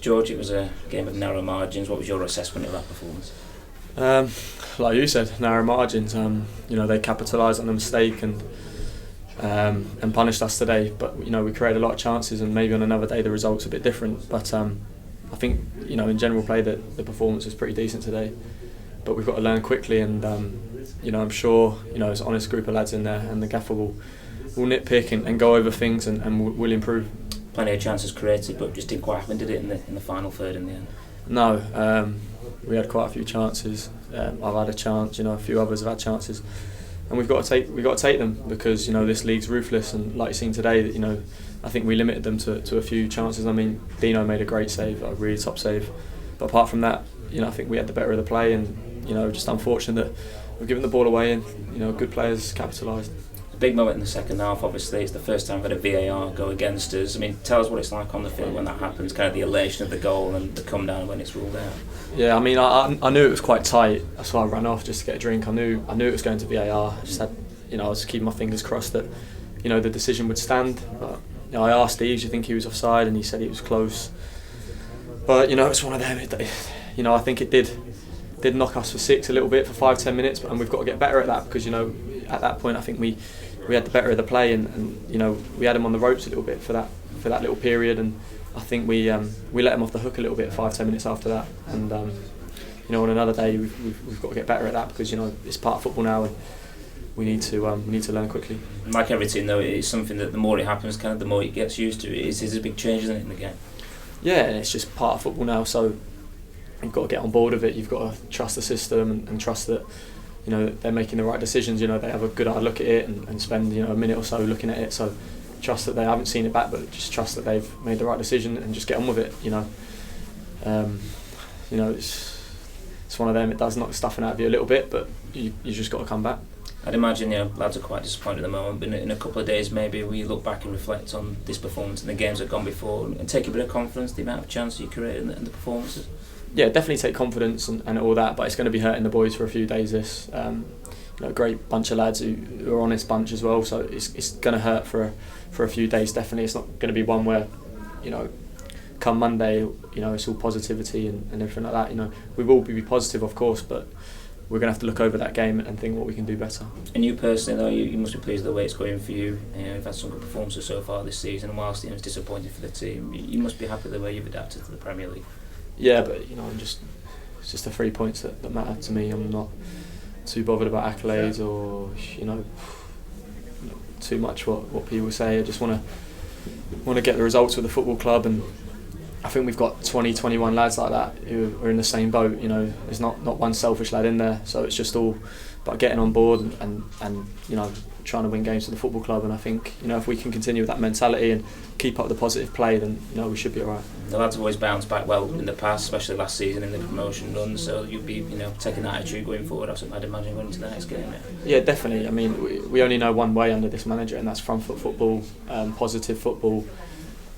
George, it was a game of narrow margins. What was your assessment of that performance? Like you said, narrow margins. They capitalised on the mistake and punished us today. But we created a lot of chances, and maybe on another day the result's a bit different. But I think in general play that the performance was pretty decent today. But we've got to learn quickly, and I'm sure there's an honest group of lads in there, and the gaffer will nitpick and go over things, and we'll improve. Plenty of chances created, but just didn't quite happen, did it, in the final third in the end? No, we had quite a few chances. I've had a chance, a few others have had chances, and we've got to take them, because this league's ruthless, and like you've seen today, I think we limited them to a few chances. I mean, Dino made a great save, a really top save, but apart from that, I think we had the better of the play, and just unfortunate that we've given the ball away, and good players capitalised. Big moment in the second half, obviously. It's the first time we've had a VAR go against us. I mean, tell us what it's like on the field when that happens, kind of the elation of the goal and the come down when it's ruled out. Yeah, I mean, I knew it was quite tight. That's why I ran off just to get a drink. I knew it was going to VAR. I just had, I was keeping my fingers crossed that, the decision would stand. But I asked Steve, do you think he was offside? And he said he was close. But it's one of them. I think it did knock us for six a little bit for 5-10 minutes, and we've got to get better at that, because at that point I think we had the better of the play, and we had him on the ropes a little bit for that little period, and I think we let him off the hook a little bit 5-10 minutes after that, and on another day we've got to get better at that, because it's part of football now, and we need to learn quickly. Like everything though, it's something that the more it happens, kind of the more it gets used to. It's a big change, isn't it, in the game? Yeah, and it's just part of football now, so you've got to get on board with it. You've got to trust the system, and trust that they're making the right decisions. They have a good eye look at it, and spend a minute or so looking at it. So trust that they haven't seen it back, but just trust that they've made the right decision, and just get on with it. It's one of them. It does knock stuffing out of you a little bit, but you just got to come back. I'd imagine lads are quite disappointed at the moment, but in a couple of days maybe we look back and reflect on this performance and the games that have gone before, and take a bit of confidence, the amount of chances you created and the performances. Yeah, definitely take confidence and all that, but it's going to be hurting the boys for a few days. This, a great bunch of lads who are an honest bunch as well. So it's going to hurt for a few days. Definitely, it's not going to be one where, come Monday, it's all positivity and everything like that. We will be positive, of course, but we're going to have to look over that game and think what we can do better. And you personally, though, you must be pleased with the way it's going for you. You've had some good performances so far this season, and whilst it was disappointing for the team, you must be happy with the way you've adapted to the Premier League. Yeah, but it's just the 3 points that matter to me. I'm not too bothered about accolades or too much what people say. I just want to get the results with the football club, and I think we've got 20-21 lads like that who are in the same boat. There's not one selfish lad in there, so it's just all about getting on board and trying to win games for the football club. And I think if we can continue with that mentality and keep up the positive play, then we should be alright. The lads have always bounced back well in the past, especially last season in the promotion run. So you'll be taking that attitude going forward. I'd imagine going into the next game. Yeah, definitely. I mean, we only know one way under this manager, and that's front foot football, positive football,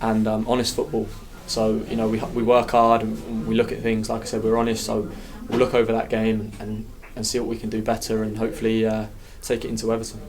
and honest football. So we work hard and we look at things. Like I said, we're honest. So we'll look over that game and see what we can do better, and hopefully take it into Everton.